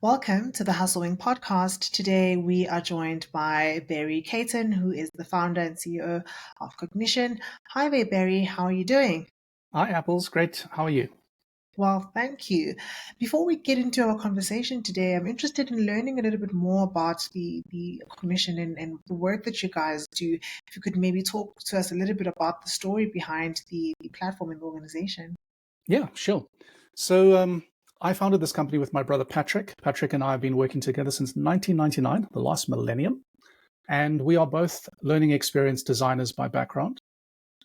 Welcome to the Hustling podcast. Today we are joined by Barry Kayton, who is the founder and CEO of Cognician. Hi there, Barry. How are you doing? Hi, Apples. Great. How are you? Well, thank you. Before we get into our conversation today, I'm interested in learning a little bit more about the Cognician and the work that you guys do. If you could maybe talk to us a little bit about the story behind the platform and the organization. Yeah, sure. So I founded this company with my brother Patrick. Patrick and I have been working together since 1999, the last millennium, and we are both learning experience designers by background.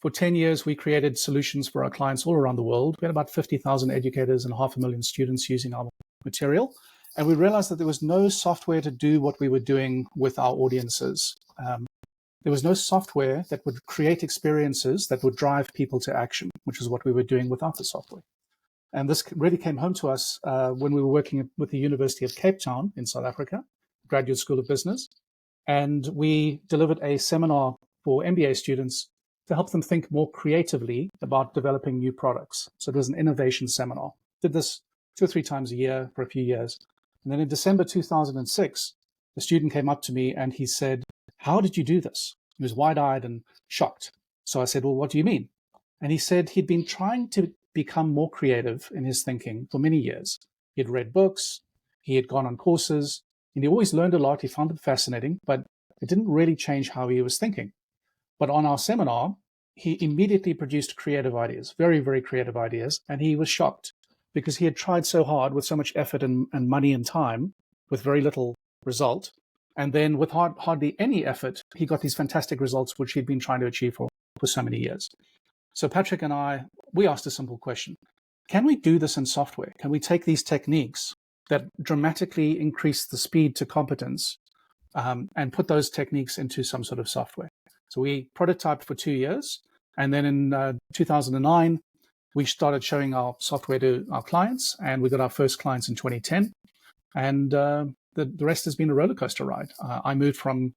For 10 years, we created solutions for our clients all around the world. We had about 50,000 educators and 500,000 students using our material. And we realized that there was no software to do what we were doing with our audiences. There was no software that would create experiences that would drive people to action, which is what we were doing without the software. And this really came home to us when we were working with the University of Cape Town in South Africa, Graduate School of Business. And we delivered a seminar for MBA students to help them think more creatively about developing new products. So it was an innovation seminar. Did this 2 or 3 times a year for a few years. And then in December 2006, the student came up to me and he said, "How did you do this?" He was wide-eyed and shocked. So I said, "Well, what do you mean?" And he said he'd been trying to become more creative in his thinking for many years. He had read books, he had gone on courses, and he always learned a lot. He found it fascinating, but it didn't really change how he was thinking. But on our seminar, he immediately produced creative ideas, very, very creative ideas. And he was shocked because he had tried so hard with so much effort and money and time with very little result. And then with hardly any effort, he got these fantastic results, which he'd been trying to achieve for so many years. So Patrick and I, we asked a simple question. Can we do this in software? Can we take these techniques that dramatically increase the speed to competence and put those techniques into some sort of software? So we prototyped for 2 years. And then in 2009, we started showing our software to our clients. And we got our first clients in 2010. And the rest has been a roller coaster ride. I moved from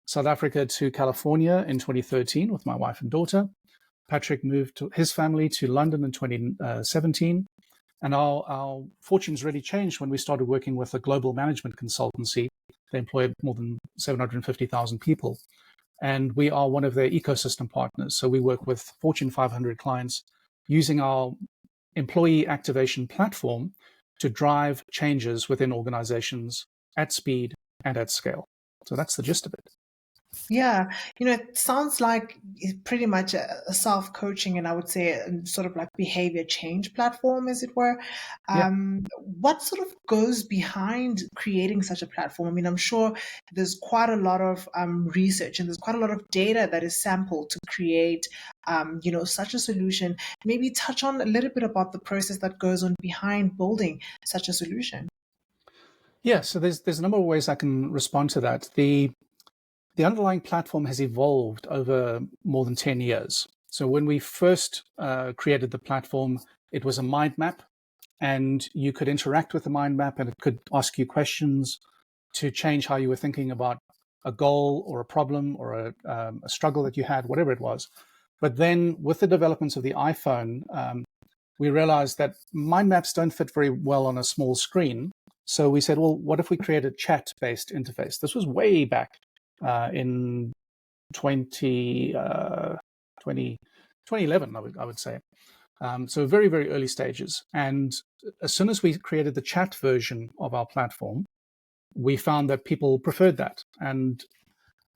South Africa to California in 2013 with my wife and daughter. Patrick moved his family to London in 2017. And our fortunes really changed when we started working with a global management consultancy. They employed more than 750,000 people. And we are one of their ecosystem partners. So we work with Fortune 500 clients using our employee activation platform to drive changes within organizations at speed and at scale. So that's the gist of it. Yeah, it sounds like it's pretty much a self-coaching and I would say a sort of like behavior change platform, as it were. Yeah. What sort of goes behind creating such a platform? I mean, I'm sure there's quite a lot of research and there's quite a lot of data that is sampled to create, such a solution. Maybe touch on a little bit about the process that goes on behind building such a solution. Yeah, so there's a number of ways I can respond to that. The underlying platform has evolved over more than 10 years. So when we first created the platform, it was a mind map, and you could interact with the mind map, and it could ask you questions to change how you were thinking about a goal or a problem or a struggle that you had, whatever it was. But then with the developments of the iPhone, we realized that mind maps don't fit very well on a small screen. So we said, well, what if we create a chat-based interface? This was way back in 2011, I would say. So very, very early stages. And as soon as we created the chat version of our platform, we found that people preferred that. And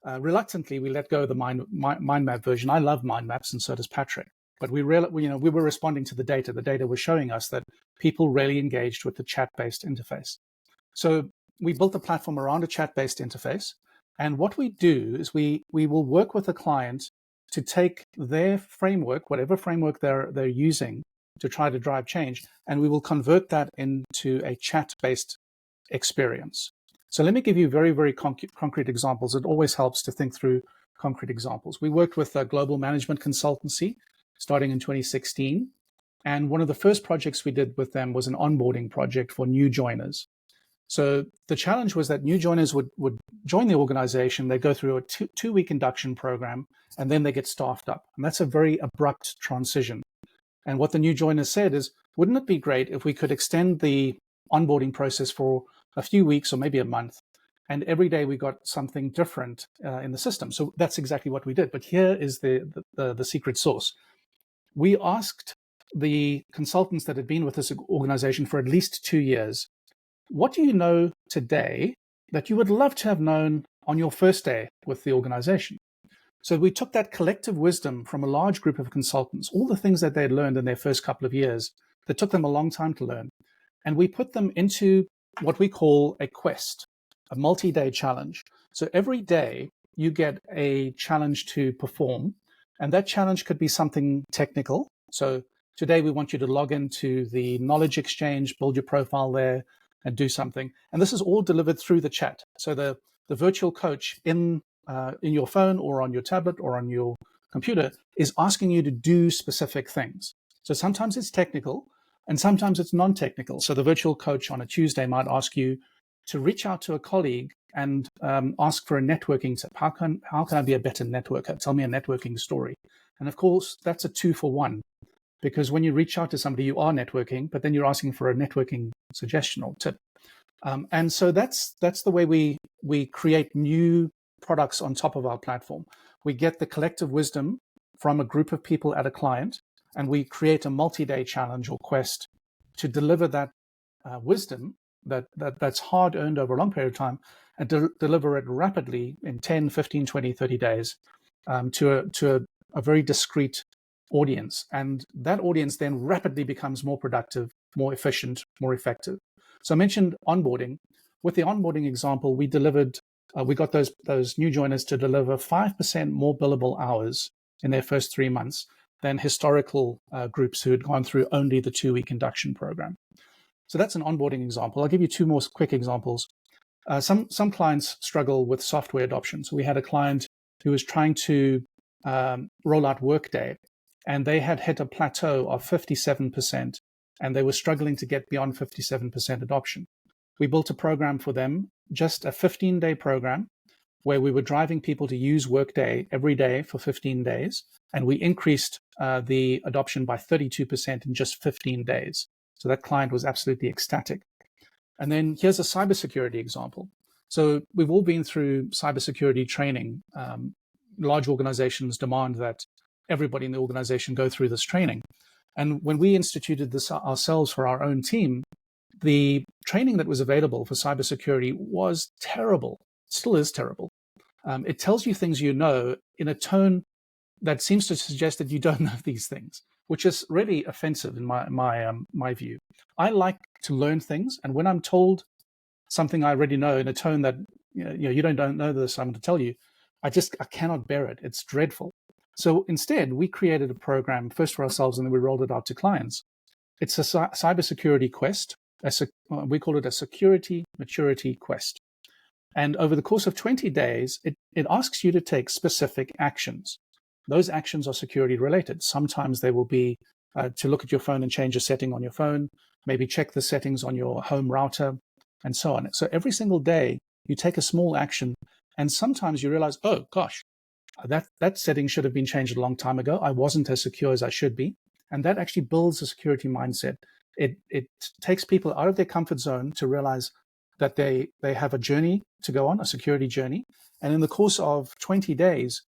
reluctantly, we let go of the mind map version. I love mind maps, and so does Patrick. But we were responding to the data. The data was showing us that people really engaged with the chat-based interface. So we built the platform around a chat-based interface. And what we do is we will work with a client to take their framework, whatever framework they're using to try to drive change, and we will convert that into a chat-based experience. So let me give you very, very concrete examples. It always helps to think through concrete examples. We worked with a global management consultancy starting in 2016. And one of the first projects we did with them was an onboarding project for new joiners. So the challenge was that new joiners would join the organization, they go through a two-week induction program, and then they get staffed up. And that's a very abrupt transition. And what the new joiners said is, wouldn't it be great if we could extend the onboarding process for a few weeks or maybe a month. And every day we got something different in the system. So that's exactly what we did. But here is the secret sauce. We asked the consultants that had been with this organization for at least 2 years, what do you know today that you would love to have known on your first day with the organization? So we took that collective wisdom from a large group of consultants, all the things that they'd learned in their first couple of years that took them a long time to learn, and we put them into what we call a quest, a multi-day challenge. So every day you get a challenge to perform, and that challenge could be something technical. So today we want you to log into the knowledge exchange, build your profile there, and do something. And this is all delivered through the chat. So the virtual coach in your phone or on your tablet or on your computer is asking you to do specific things. So sometimes it's technical and sometimes it's non-technical. So the virtual coach on a Tuesday might ask you to reach out to a colleague and ask for a networking tip. How can I be a better networker? Tell me a networking story. And of course, that's a 2-for-1, because when you reach out to somebody, you are networking, but then you're asking for a networking suggestion or tip. And so that's the way we create new products on top of our platform. We get the collective wisdom from a group of people at a client, and we create a multi-day challenge or quest to deliver that wisdom that's hard earned over a long period of time, and deliver it rapidly in 10, 15, 20, 30 days to a very discrete audience. And that audience then rapidly becomes more productive, more efficient, more effective. So I mentioned onboarding. With the onboarding example, we got those new joiners to deliver 5% more billable hours in their first 3 months than historical groups who had gone through only the 2-week induction program. So that's an onboarding example. I'll give you 2 more quick examples. Some clients struggle with software adoption. So we had a client who was trying to roll out Workday, and they had hit a plateau of 57%, and they were struggling to get beyond 57% adoption. We built a program for them, just a 15-day program, where we were driving people to use Workday every day for 15 days, and we increased the adoption by 32% in just 15 days. So that client was absolutely ecstatic. And then here's a cybersecurity example. So we've all been through cybersecurity training. Large organizations demand that everybody in the organization go through this training. And when we instituted this ourselves for our own team, the training that was available for cybersecurity was terrible, still is terrible. It tells you things you know in a tone that seems to suggest that you don't know these things, which is really offensive in my view. I like to learn things, and when I'm told something I already know in a tone that you don't know this, I'm going to tell you, I cannot bear it. It's dreadful. So instead, we created a program first for ourselves, and then we rolled it out to clients. It's a cybersecurity quest. We call it a security maturity quest. And over the course of 20 days, it asks you to take specific actions. Those actions are security related. Sometimes they will be to look at your phone and change a setting on your phone, maybe check the settings on your home router, and so on. So every single day, you take a small action, and sometimes you realize, oh gosh, that setting should have been changed a long time ago. I wasn't as secure as I should be. And that actually builds a security mindset. It takes people out of their comfort zone to realize that they have a journey to go on, a security journey. And in the course of 20 days,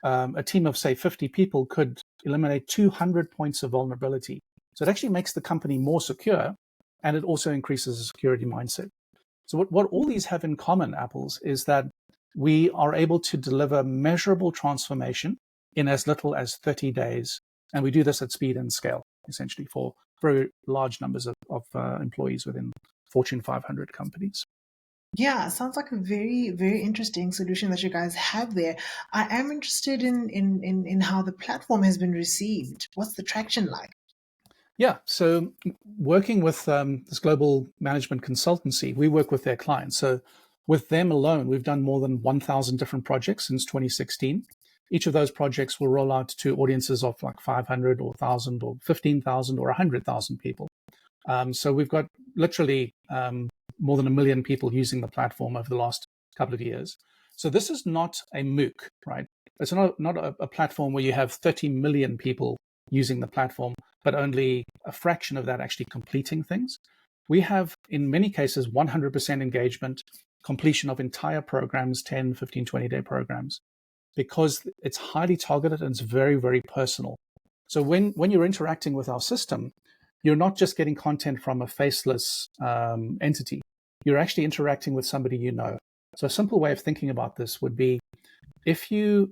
a team of, say, 50 people could eliminate 200 points of vulnerability. So it actually makes the company more secure, and it also increases the security mindset. So what all these have in common, Apples, is that we are able to deliver measurable transformation in as little as 30 days. And we do this at speed and scale, essentially, for very large numbers of employees within Fortune 500 companies. Yeah, sounds like a very, very interesting solution that you guys have there. I am interested in how the platform has been received. What's the traction like? Yeah, so working with this global management consultancy, we work with their clients. So with them alone, we've done more than 1,000 different projects since 2016. Each of those projects will roll out to audiences of like 500 or 1,000 or 15,000 or 100,000 people. So we've got literally more than 1 million people using the platform over the last couple of years. So this is not a MOOC, right? It's not a platform where you have 30 million people using the platform, but only a fraction of that actually completing things. We have, in many cases, 100% engagement, completion of entire programs, 10, 15, 20-day programs, because it's highly targeted and it's very, very personal. So when you're interacting with our system, you're not just getting content from a faceless entity. You're actually interacting with somebody you know. So a simple way of thinking about this would be, if you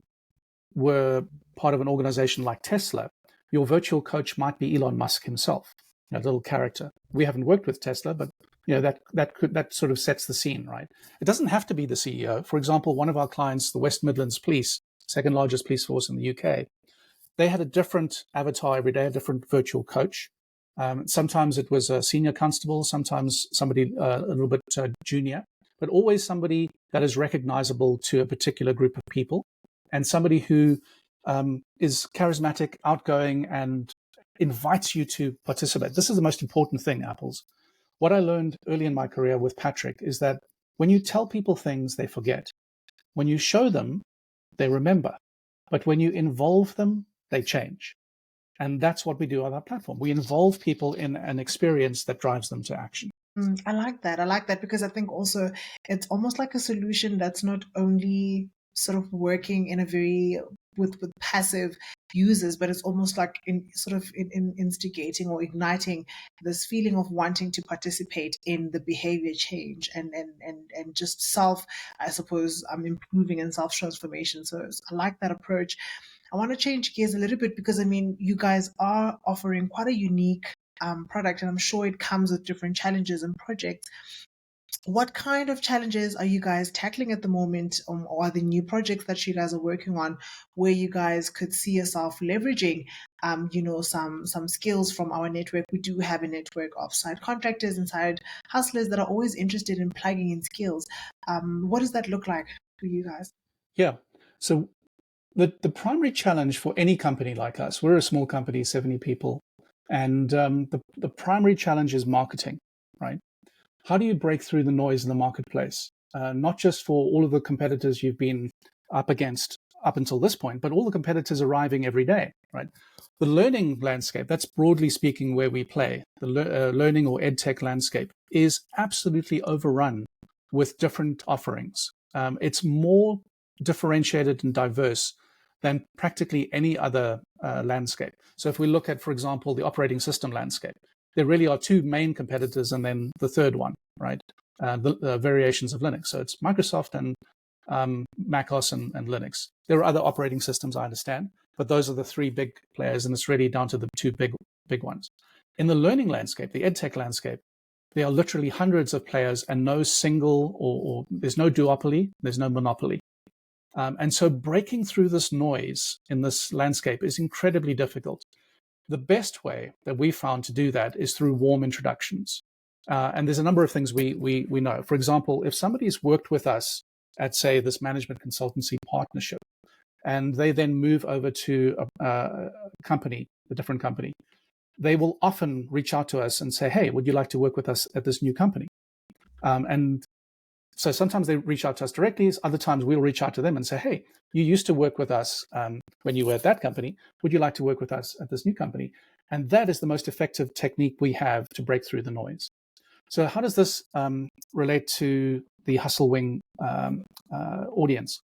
were part of an organization like Tesla, your virtual coach might be Elon Musk himself, a little character. We haven't worked with Tesla, but that sort of sets the scene, right? It doesn't have to be the CEO. For example, one of our clients, the West Midlands Police, second largest police force in the UK, they had a different avatar every day, a different virtual coach. Sometimes it was a senior constable, sometimes somebody a little bit junior, but always somebody that is recognizable to a particular group of people, and somebody who is charismatic, outgoing, and invites you to participate. This is the most important thing, Apples. What I learned early in my career with Patrick is that when you tell people things, they forget. When you show them, they remember. But when you involve them, they change. And that's what we do on our platform. We involve people in an experience that drives them to action. I like that. I like that because I think also it's almost like a solution that's not only sort of working in a very with passive users, but it's almost like in instigating or igniting this feeling of wanting to participate in the behavior change and just self, I suppose, improving and self transformation. So I like that approach. I want to change gears a little bit because I mean, you guys are offering quite a unique product, and I'm sure it comes with different challenges and projects. What kind of challenges are you guys tackling at the moment, or are the new projects that you guys are working on where you guys could see yourself leveraging, some skills from our network? We do have a network of side contractors and side hustlers that are always interested in plugging in skills. What does that look like for you guys? Yeah. So the primary challenge for any company like us, we're a small company, 70 people, and the primary challenge is marketing, right? How do you break through the noise in the marketplace? Not just for all of the competitors you've been up against up until this point, but all the competitors arriving every day, right? The learning landscape, that's broadly speaking where we play, the learning or edtech landscape is absolutely overrun with different offerings. It's more differentiated and diverse than practically any other landscape. So if we look at, for example, the operating system landscape, there really are two main competitors and then the third one, right? The variations of Linux. So it's Microsoft and macOS and Linux. There are other operating systems, I understand, but those are the three big players, and it's really down to the two big ones. In the learning landscape, the edtech landscape, there are literally hundreds of players and no single or there's no duopoly, there's no monopoly. And so breaking through this noise in this landscape is incredibly difficult. The best way that we found to do that is through warm introductions. And there's a number of things we know. For example, if somebody's worked with us at, say, this management consultancy partnership, and they then move over to a company, a different company, they will often reach out to us and say, hey, would you like to work with us at this new company? And so sometimes they reach out to us directly. Other times we'll reach out to them and say, hey, you used to work with us when you were at that company. Would you like to work with us at this new company? And that is the most effective technique we have to break through the noise. So how does this relate to the Hustle Wing audience?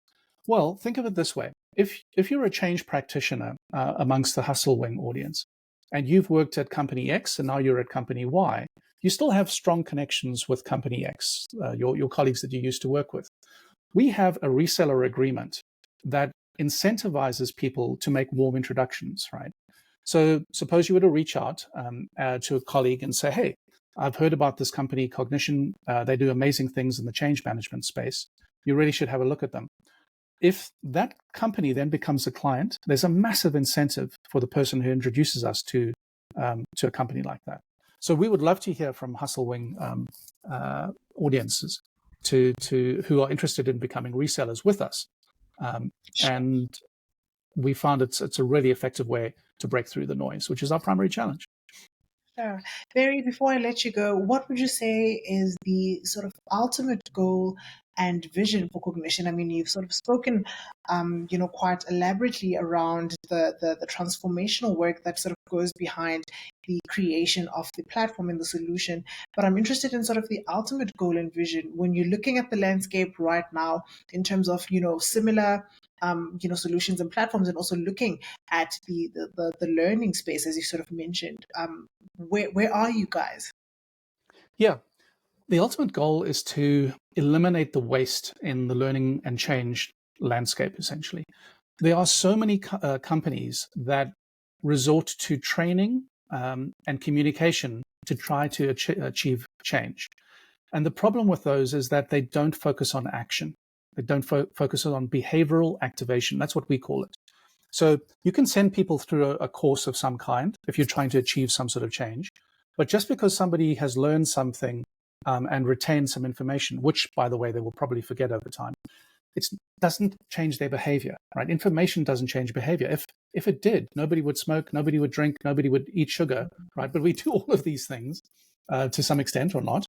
Well, think of it this way. If you're a change practitioner amongst the Hustle Wing audience, and you've worked at company X and now you're at company Y, you still have strong connections with company X, your colleagues that you used to work with. We have a reseller agreement that incentivizes people to make warm introductions, right? So suppose you were to reach out to a colleague and say, hey, I've heard about this company, Cognician. They do amazing things in the change management space. You really should have a look at them. If that company then becomes a client, there's a massive incentive for the person who introduces us to a company like that. So we would love to hear from Hustle Wing audiences who are interested in becoming resellers with us. And we found it's a really effective way to break through the noise, which is our primary challenge. Sure. Barry, before I let you go, what would you say is the sort of ultimate goal and vision for Cognition. I mean, you've sort of spoken, quite elaborately around the transformational work that sort of goes behind the creation of the platform and the solution. But I'm interested in sort of the ultimate goal and vision when you're looking at the landscape right now in terms of, similar solutions and platforms, and also looking at the learning space, as you sort of mentioned. Where are you guys? Yeah, the ultimate goal is to eliminate the waste in the learning and change landscape, essentially. There are so many companies that resort to training and communication to try to achieve change. And the problem with those is that they don't focus on action. They don't focus on behavioral activation. That's what we call it. So you can send people through a course of some kind if you're trying to achieve some sort of change. But just because somebody has learned something and retained some information, which, by the way, they will probably forget over time, it doesn't change their behavior, right? Information doesn't change behavior. If it did, nobody would smoke, nobody would drink, nobody would eat sugar, right? But we do all of these things to some extent or not,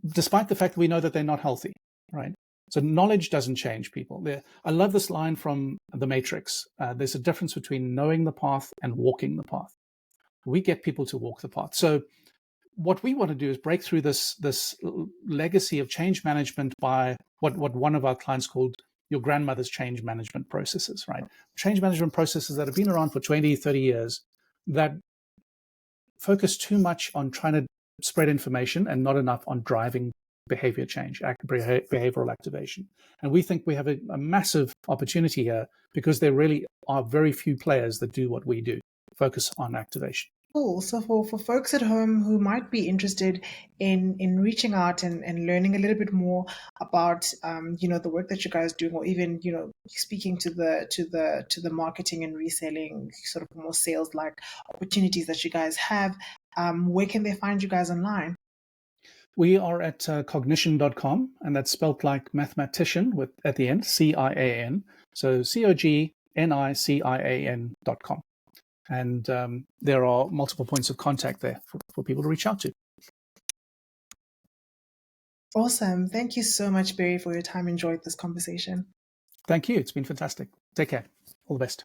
despite the fact that we know that they're not healthy, right? So knowledge doesn't change people. I love this line from The Matrix. There's a difference between knowing the path and walking the path. We get people to walk the path. So what we want to do is break through this legacy of change management by what one of our clients called your grandmother's change management processes, right? Change management processes that have been around for 20, 30 years that focus too much on trying to spread information and not enough on driving behavior change, behavioral activation. And we think we have a massive opportunity here because there really are very few players that do what we do, focus on activation. Cool. So for folks at home who might be interested in reaching out and learning a little bit more about the work that you guys do, or even speaking to the marketing and reselling sort of more sales like opportunities that you guys have, where can they find you guys online? We are at cognition.com, and that's spelled like mathematician with at the end, CIAN. So COGNICIAN.com. And there are multiple points of contact there for people to reach out to. Awesome. Thank you so much, Barry, for your time. Enjoyed this conversation. Thank you. It's been fantastic. Take care. All the best.